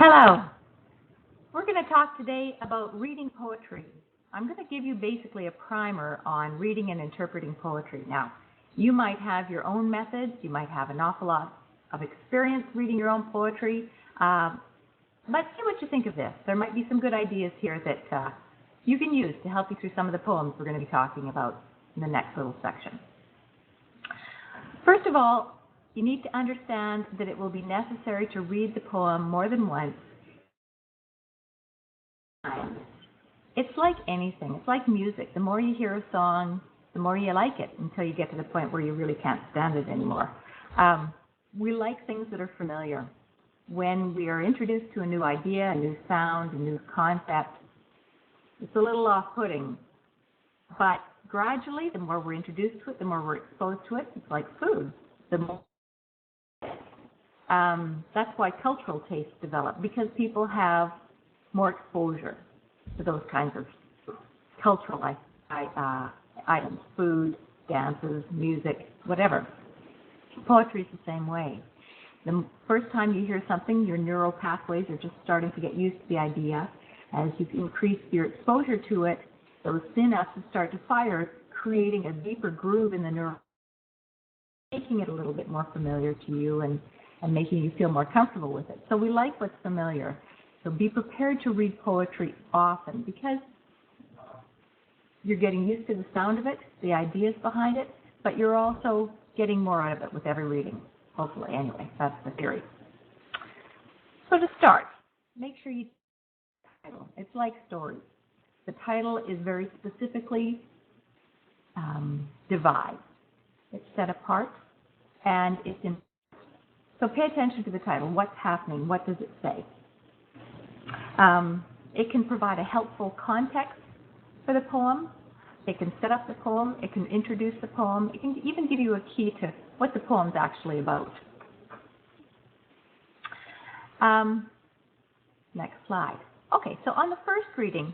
Hello. We're going to talk today about reading poetry. I'm going to give you basically a primer on reading and interpreting poetry. Now, you might have your own methods. You might have an awful lot of experience reading your own poetry. But see what you think of this. There might be some good ideas here that you can use to help you through some of the poems we're going to be talking about in the next little section. First of all, you need to understand that it will be necessary to read the poem more than once. It's like anything. It's like music. The more you hear a song, the more you like it until you get to the point where you really can't stand it anymore. We like things that are familiar. When we are introduced to a new idea, a new sound, a new concept, it's a little off-putting. But gradually, the more we're introduced to it, the more we're exposed to it. It's like food. The more that's why cultural tastes develop, because people have more exposure to those kinds of cultural items, food, dances, music, whatever. Poetry is the same way. The first time you hear something, your neural pathways are just starting to get used to the idea. As you increase your exposure to it, those synapses start to fire, creating a deeper groove in the neural, making it a little bit more familiar to you and making you feel more comfortable with it. So we like what's familiar. So be prepared to read poetry often because you're getting used to the sound of it, the ideas behind it, but you're also getting more out of it with every reading. Hopefully, anyway, that's the theory. So to start, make sure you title. It's like stories. The title is very specifically divided. It's set apart, and it's in. So pay attention to the title. What's happening? What does it say? It can provide a helpful context for the poem. It can set up the poem. It can introduce the poem. It can even give you a key to what the poem's actually about. Next slide. Okay, so on the first reading,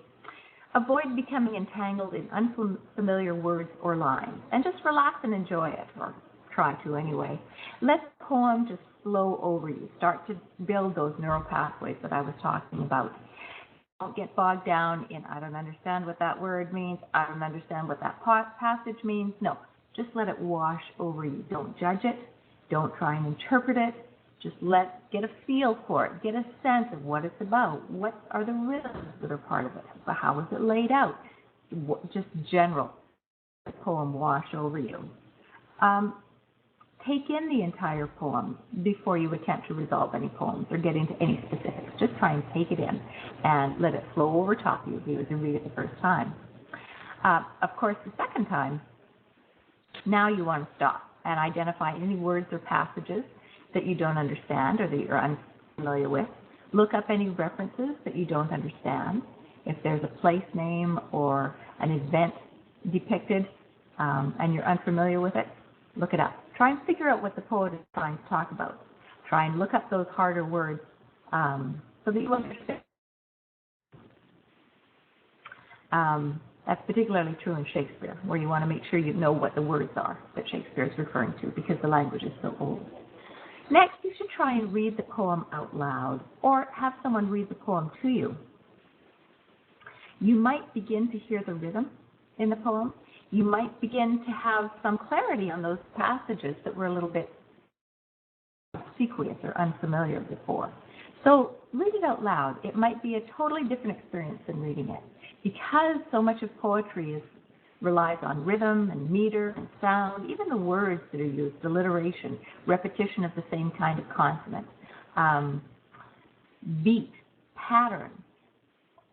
avoid becoming entangled in unfamiliar words or lines, and just relax and enjoy it, or try to anyway. Let the poem just flow over you. Start to build those neural pathways that I was talking about. Don't get bogged down in, I don't understand what that word means, I don't understand what that passage means. No, just let it wash over you. Don't judge it. Don't try and interpret it. Just get a feel for it. Get a sense of what it's about. What are the rhythms that are part of it? How is it laid out? Just general. The poem wash over you. Take in the entire poem before you attempt to resolve any poems or get into any specifics. Just try and take it in and let it flow over top of you as you read it the first time. Of course, the second time, now you want to stop and identify any words or passages that you don't understand or that you're unfamiliar with. Look up any references that you don't understand. If there's a place name or an event depicted and you're unfamiliar with it, look it up. Try and figure out what the poet is trying to talk about. Try and look up those harder words so that you understand. That's particularly true in Shakespeare, where you want to make sure you know what the words are that Shakespeare is referring to because the language is so old. Next, you should try and read the poem out loud or have someone read the poem to you. You might begin to hear the rhythm in the poem. You might begin to have some clarity on those passages that were a little bit obsequious or unfamiliar before. So read it out loud. It might be a totally different experience than reading it. Because so much of poetry relies on rhythm and meter and sound, even the words that are used, alliteration, repetition of the same kind of consonant, beat, pattern.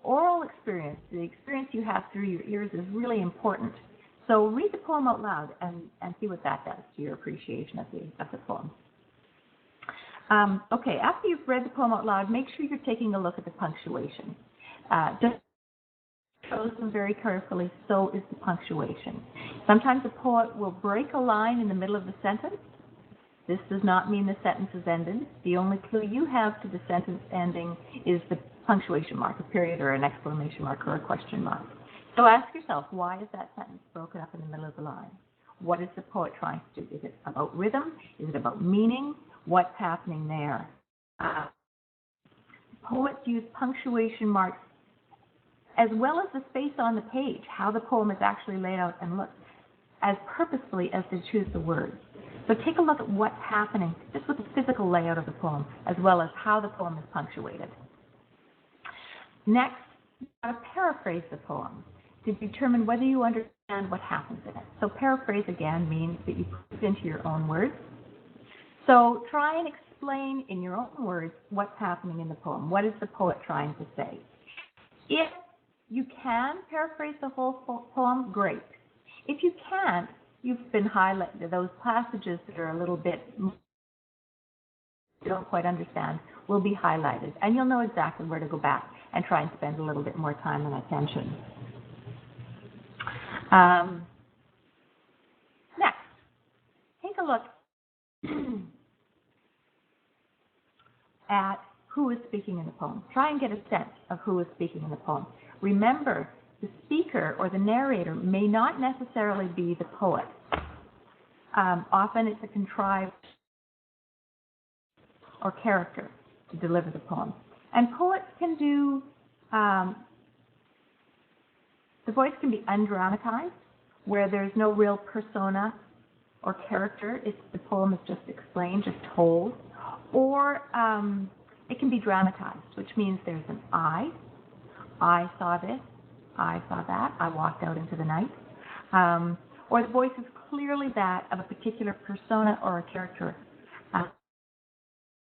Oral experience, the experience you have through your ears, is really important. So read the poem out loud and see what that does to your appreciation of the poem. Okay, after you've read the poem out loud, make sure you're taking a look at the punctuation. Just chose them very carefully, so is the punctuation. Sometimes a poet will break a line in the middle of the sentence. This does not mean the sentence is ended. The only clue you have to the sentence ending is the punctuation mark, a period or an exclamation mark or a question mark. So ask yourself, why is that sentence broken up in the middle of the line? What is the poet trying to do? Is it about rhythm? Is it about meaning? What's happening there? Poets use punctuation marks as well as the space on the page, how the poem is actually laid out and looks, as purposefully as they choose the words. So take a look at what's happening just with the physical layout of the poem, as well as how the poem is punctuated. Next, you got to paraphrase the poem to determine whether you understand what happens in it. So paraphrase, again, means that you put it into your own words. So try and explain in your own words what's happening in the poem. What is the poet trying to say? If you can paraphrase the whole poem, great. If you can't, you've been highlighted. Those passages that are a little bit you don't quite understand will be highlighted, and you'll know exactly where to go back and try and spend a little bit more time and attention. Next, take a look at who is speaking in the poem. Try and get a sense of who is speaking in the poem. Remember, the speaker or the narrator may not necessarily be the poet. Often it's a contrived or character to deliver the poem. And poets can do, the voice can be undramatized, where there's no real persona or character. The poem is just explained, just told. Or it can be dramatized, which means there's an I saw this, I saw that, I walked out into the night. Or the voice is clearly that of a particular persona or a character,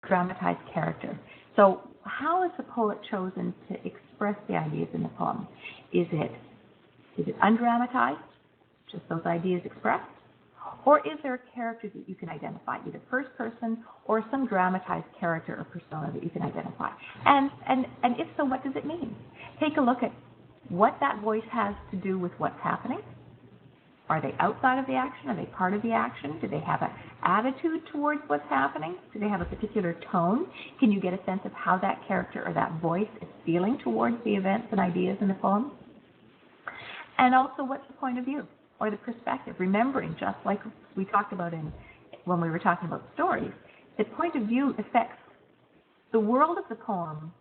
dramatized character. So how is the poet chosen to express the ideas in the poem? Is it undramatized, just those ideas expressed? Or is there a character that you can identify, either first person or some dramatized character or persona that you can identify? And if so, what does it mean? Take a look at what that voice has to do with what's happening. Are they outside of the action? Are they part of the action? Do they have an attitude towards what's happening? Do they have a particular tone? Can you get a sense of how that character or that voice is feeling towards the events and ideas in the poem? And also, what's the point of view or the perspective? Remembering, just like we talked about when we were talking about stories, the point of view affects the world of the poem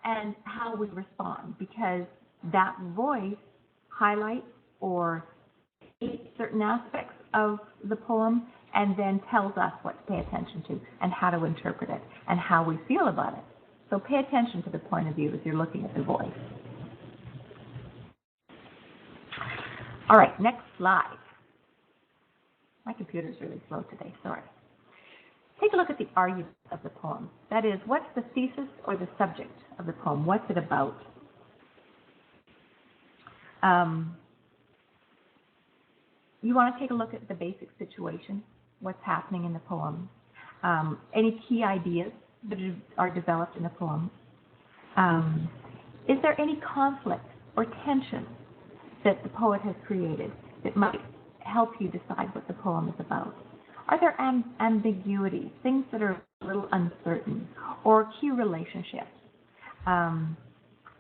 and how we respond, because that voice highlights or certain aspects of the poem and then tells us what to pay attention to and how to interpret it and how we feel about it. So pay attention to the point of view as you're looking at the voice. All right, next slide. My computer's really slow today, sorry. Take a look at the argument of the poem. That is, what's the thesis or the subject of the poem? What's it about? You want to take a look at the basic situation, what's happening in the poem, any key ideas that are developed in the poem. Is there any conflict or tension that the poet has created that might help you decide what the poem is about? Are there ambiguities, things that are a little uncertain, or key relationships?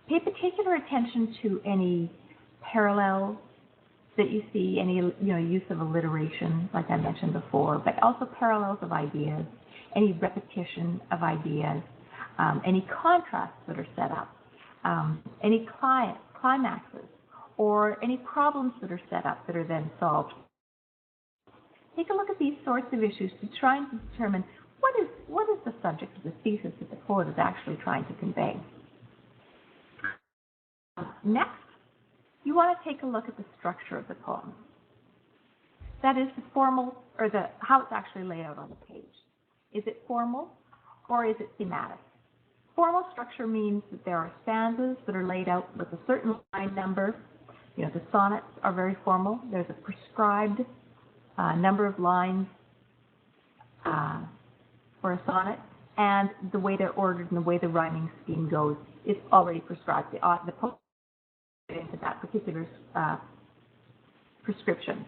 Pay particular attention to any parallels that you see, any use of alliteration, like I mentioned before, but also parallels of ideas, any repetition of ideas, any contrasts that are set up, any climaxes, or any problems that are set up that are then solved. Take a look at these sorts of issues to try and determine what is the subject of the thesis that the poet is actually trying to convey. Next, you want to take a look at the structure of the poem. That is the formal, or how it's actually laid out on the page. Is it formal or is it thematic? Formal structure means that there are stanzas that are laid out with a certain line number. The sonnets are very formal. There's a prescribed number of lines for a sonnet, and the way they're ordered and the way the rhyming scheme goes is already prescribed. The poet into that particular prescription.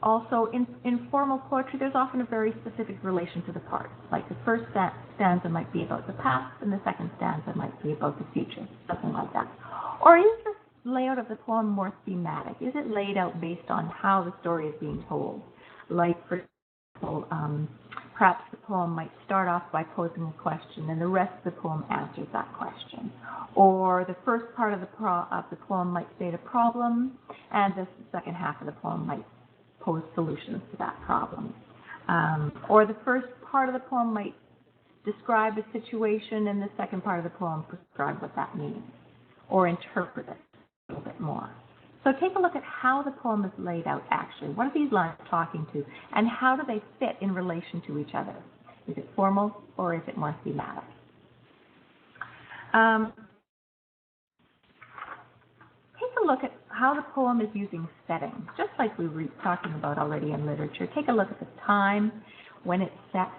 Also, in formal poetry, there's often a very specific relation to the parts. Like the first stanza might be about the past, and the second stanza might be about the future, something like that. Or is the layout of the poem more thematic? Is it laid out based on how the story is being told? Like, for example, Perhaps the poem might start off by posing a question and the rest of the poem answers that question. Or the first part of the poem might state a problem, and the second half of the poem might pose solutions to that problem. Or the first part of the poem might describe a situation, and the second part of the poem describe what that means, or interpret it a little bit more. So take a look at how the poem is laid out actually. What are these lines talking to, and how do they fit in relation to each other? Is it formal, or is it more thematic? Take a look at how the poem is using settings, just like we were talking about already in literature. Take a look at the time, when it's set,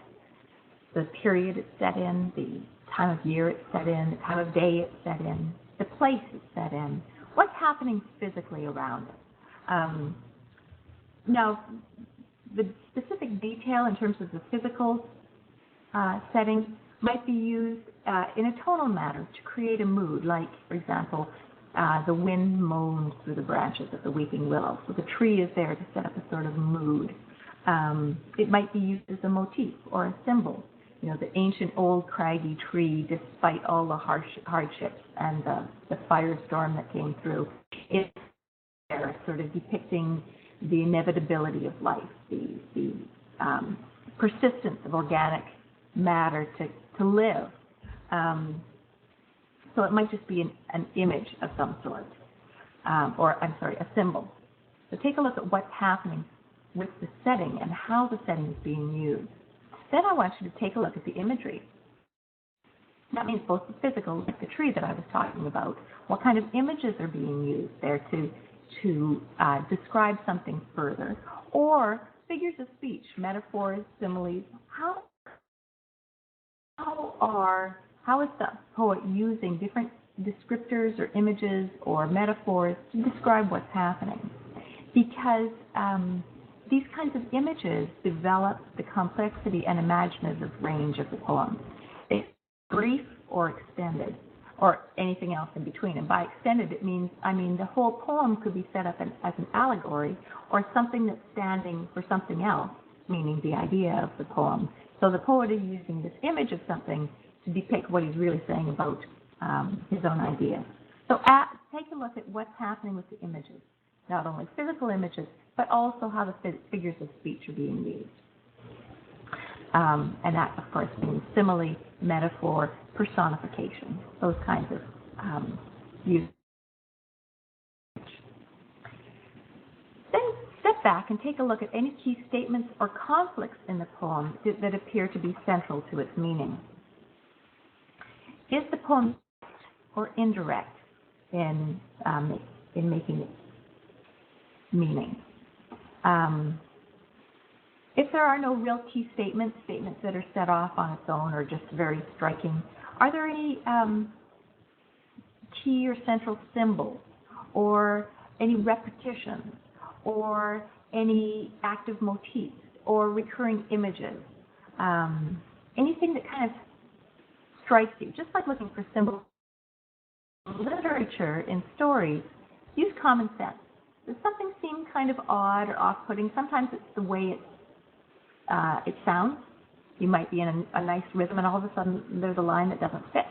the period it's set in, the time of year it's set in, the time of day it's set in, the place it's set in, what's happening physically around it. Now, the specific detail in terms of the physical setting might be used in a tonal manner to create a mood, like, for example, the wind moans through the branches of the weeping willow. So the tree is there to set up a sort of mood. It might be used as a motif or a symbol. You know, the ancient old craggy tree, despite all the hardships and the firestorm that came through, it's there sort of depicting the inevitability of life, the persistence of organic matter to live. So it might just be an image of some sort, a symbol. So take a look at what's happening with the setting and how the setting is being used. Then I want you to take a look at the imagery. That means both the physical, like the tree that I was talking about, what kind of images are being used there to describe something further, or figures of speech, metaphors, similes. How is the poet using different descriptors or images or metaphors to describe what's happening? Because these kinds of images develop the complexity and imaginative range of the poem. It's brief or extended, or anything else in between. And by extended, it means, the whole poem could be set up as an allegory or something that's standing for something else, meaning the idea of the poem. So the poet is using this image of something to depict what he's really saying about his own idea. So take a look at what's happening with the images, not only physical images, but also how the figures of speech are being used. And that, of course, means simile, metaphor, personification, those kinds of use. Then step back and take a look at any key statements or conflicts in the poem that appear to be central to its meaning. Is the poem direct or indirect in making its meaning? If there are no real key statements that are set off on its own or just very striking, are there any key or central symbols or any repetitions or any active motifs or recurring images? Anything that kind of strikes you, just like looking for symbols in literature, in stories, use common sense. Does something seem kind of odd or off-putting? Sometimes it's the way it sounds. You might be in a nice rhythm and all of a sudden there's a line that doesn't fit.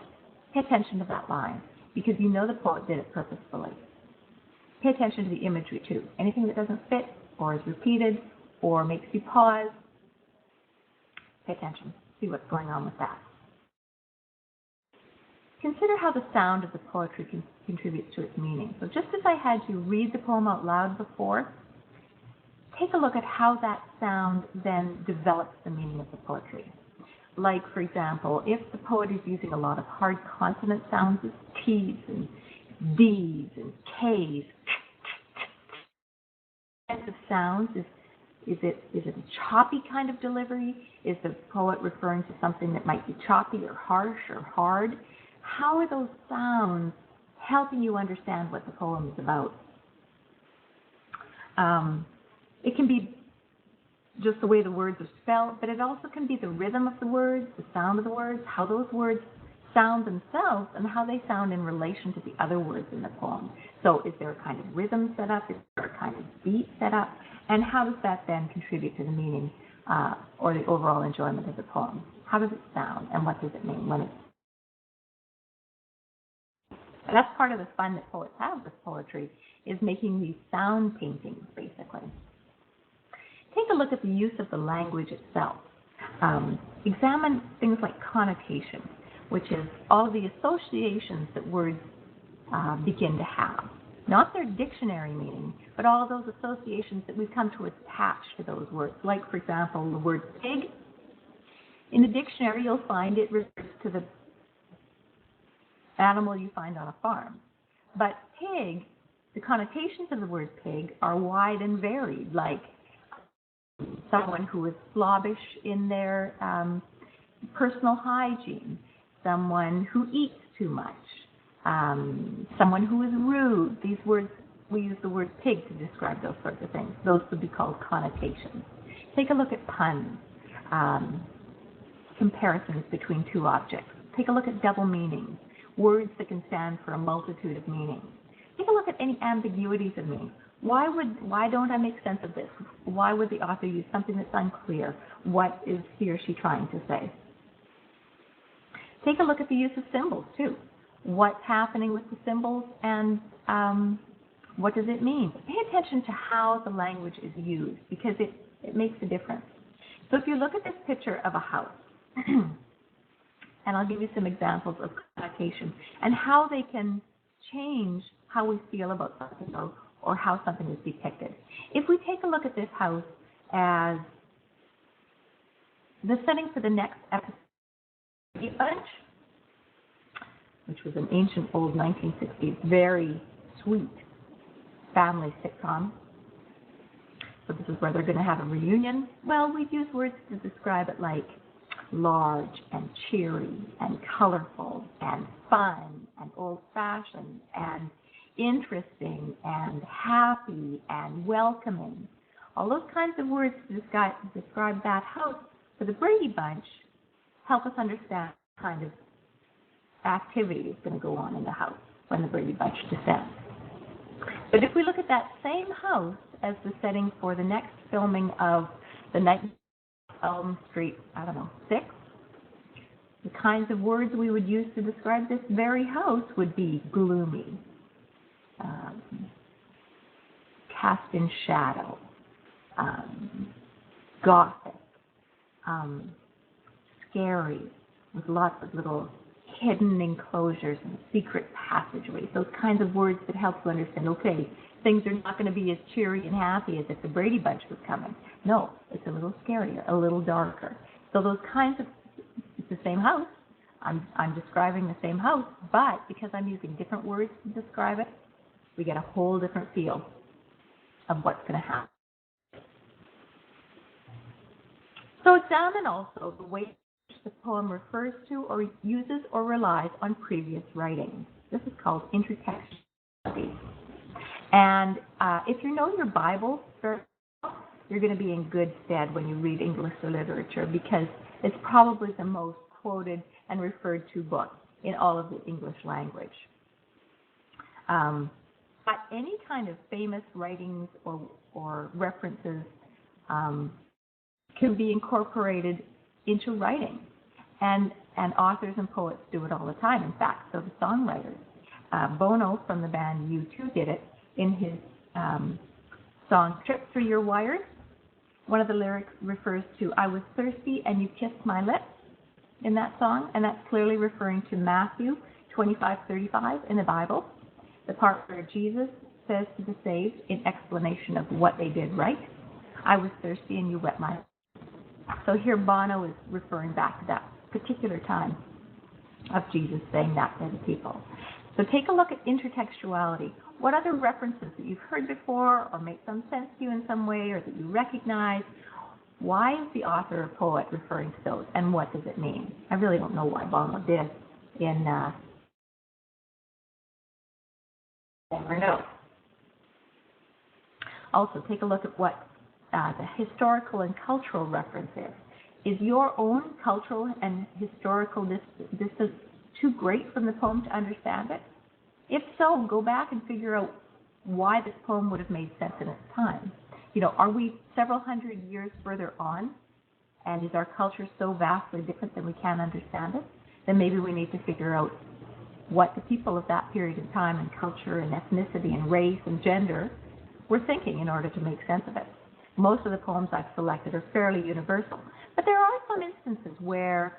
Pay attention to that line because you know the poet did it purposefully. Pay attention to the imagery too. Anything that doesn't fit or is repeated or makes you pause, pay attention. See what's going on with that. Consider how the sound of the poetry contributes to its meaning. So just as I had you read the poem out loud before, take a look at how that sound then develops the meaning of the poetry. Like, for example, if the poet is using a lot of hard consonant sounds, T's and D's and K's, kinds of sounds, is it a choppy kind of delivery? Is the poet referring to something that might be choppy or harsh or hard? How are those sounds helping you understand what the poem is about? It can be just the way the words are spelled, but it also can be the rhythm of the words, the sound of the words, how those words sound themselves, and how they sound in relation to the other words in the poem. So is there a kind of rhythm set up? Is there a kind of beat set up? And how does that then contribute to the meaning or the overall enjoyment of the poem. How does it sound, and what does it mean when it's... That's part of the fun that poets have with poetry, is making these sound paintings, basically. Take a look at the use of the language itself. Examine things like connotation, which is all the associations that words begin to have. Not their dictionary meaning, but all of those associations that we've come to attach to those words. Like, for example, the word pig. In the dictionary, you'll find it refers to the animal you find on a farm. But pig, the connotations of the word pig are wide and varied, like someone who is slobbish in their personal hygiene, someone who eats too much, someone who is rude. These words, we use the word pig to describe those sorts of things. Those would be called connotations. Take a look at puns, comparisons between two objects. Take a look at double meanings, words that can stand for a multitude of meanings. Take a look at any ambiguities of meaning. Why don't I make sense of this? Why would the author use something that's unclear? What is he or she trying to say? Take a look at the use of symbols, too. What's happening with the symbols, and what does it mean? Pay attention to how the language is used, because it makes a difference. So if you look at this picture of a house, and I'll give you some examples of connotation and how they can change how we feel about something, or how something is depicted. If we take a look at this house as the setting for the next episode, Brady Bunch, which was an ancient old 1960s, very sweet family sitcom. So this is where they're going to have a reunion. Well, we'd use words to describe it like large and cheery and colorful and fun and old-fashioned and interesting and happy and welcoming. All those kinds of words to describe that house for the Brady Bunch help us understand what kind of activity is going to go on in the house when the Brady Bunch descends. But if we look at that same house as the setting for the next filming of the Night Elm Street, 6, the kinds of words we would use to describe this very house would be gloomy, cast in shadow, gothic, scary, with lots of little hidden enclosures and secret passageways, those kinds of words that help you understand, okay, things are not going to be as cheery and happy as if the Brady Bunch was coming. No, it's a little scarier, a little darker. So those kinds of, it's the same house. I'm describing the same house, but because I'm using different words to describe it, we get a whole different feel of what's going to happen. So examine also the way the poem refers to or uses or relies on previous writings. This is called intertextuality. And if you know your Bible, you're going to be in good stead when you read English literature, because it's probably the most quoted and referred to book in all of the English language. But any kind of famous writings or references can be incorporated into writing. And authors and poets do it all the time. In fact, so the songwriters. Bono from the band U2 did it in his song Trip Through Your Wires. One of the lyrics refers to, I was thirsty and you kissed my lips in that song, and that's clearly referring to Matthew 25:35 in the Bible, the part where Jesus says to the saved in explanation of what they did right, I was thirsty and you wet my lips. So here Bono is referring back to that particular time of Jesus saying that to the people. So take a look at intertextuality. What other references that you've heard before or make some sense to you in some way or that you recognize? Why is the author or poet referring to those, and what does it mean? I really don't know why Bono did in never know. Also, take a look at what the historical and cultural reference is. Is your own cultural and historical distance too great from the poem to understand it? If so, go back and figure out why this poem would have made sense in its time. You know, are we several hundred years further on And is our culture so vastly different that we can't understand it? Then maybe we need to figure out what the people of that period of time and culture and ethnicity and race and gender were thinking in order to make sense of it. Most of the poems I've selected are fairly universal, but there are some instances where,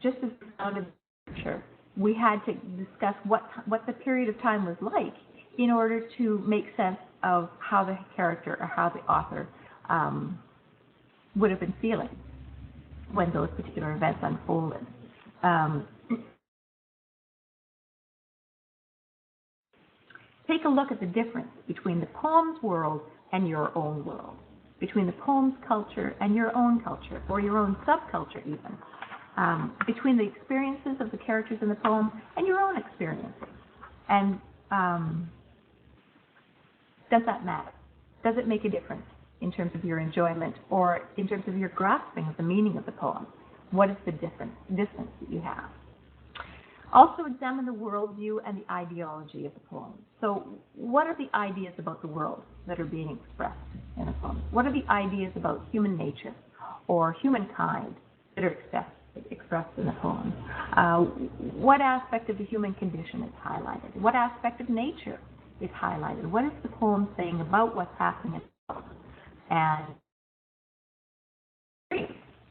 just as we found in literature, we had to discuss what the period of time was like in order to make sense of how the character or how the author would have been feeling when those particular events unfolded. Take a look at the difference between the poem's world and your own world, between the poem's culture and your own culture, or your own subculture even, between the experiences of the characters in the poem and your own experiences. And does that matter? Does it make a difference in terms of your enjoyment or in terms of your grasping of the meaning of the poem? What is the distance that you have? Also examine the worldview and the ideology of the poem. So what are the ideas about the world that are being expressed in a poem? What are the ideas about human nature or humankind that are expressed in the poem? What aspect of the human condition is highlighted? What aspect of nature is highlighted? What is the poem saying about what's happening in the world? And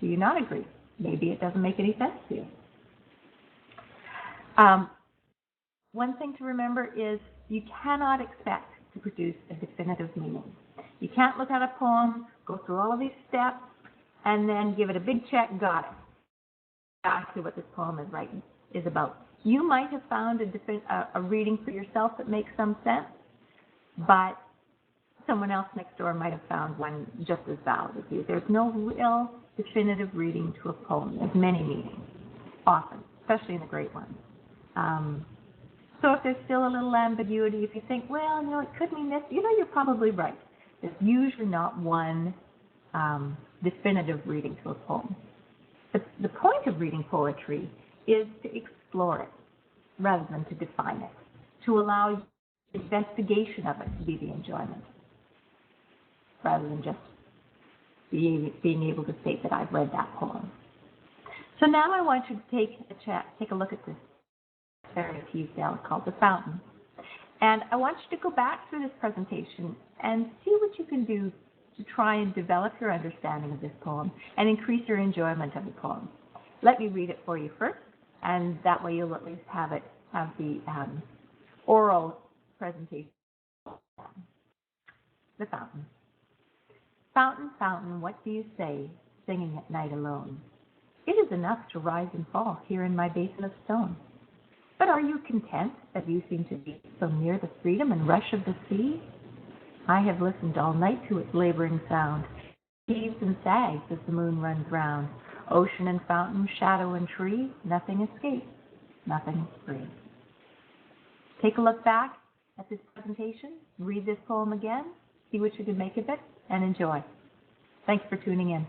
do you not agree? Maybe it doesn't make any sense to you. One thing to remember is you cannot expect to produce a definitive meaning. You can't look at a poem, go through all of these steps, and then give it a big check, got it. Exactly what this poem is about. You might have found a reading for yourself that makes some sense, but someone else next door might have found one just as valid as you. There's no real definitive reading to a poem. There's many meanings, often, especially in the great ones. So if there's still a little ambiguity, if you think, well, it could mean this, you're probably right. There's usually not one definitive reading to a poem. The point of reading poetry is to explore it rather than to define it, to allow the investigation of it to be the enjoyment, rather than just being able to state that I've read that poem. So now I want you to take a look at this area Teasdale called The Fountain. And I want you to go back through this presentation and see what you can do to try and develop your understanding of this poem and increase your enjoyment of the poem. Let me read it for you first, and that way you'll at least have the oral presentation. The Fountain. Fountain, fountain, what do you say, singing at night alone? It is enough to rise and fall here in my basin of stone. But are you content that you seem to be so near the freedom and rush of the sea? I have listened all night to its laboring sound. It heaves and sags as the moon runs round. Ocean and fountain, shadow and tree, nothing escapes, nothing is free. Take a look back at this presentation, read this poem again, see what you can make of it, and enjoy. Thanks for tuning in.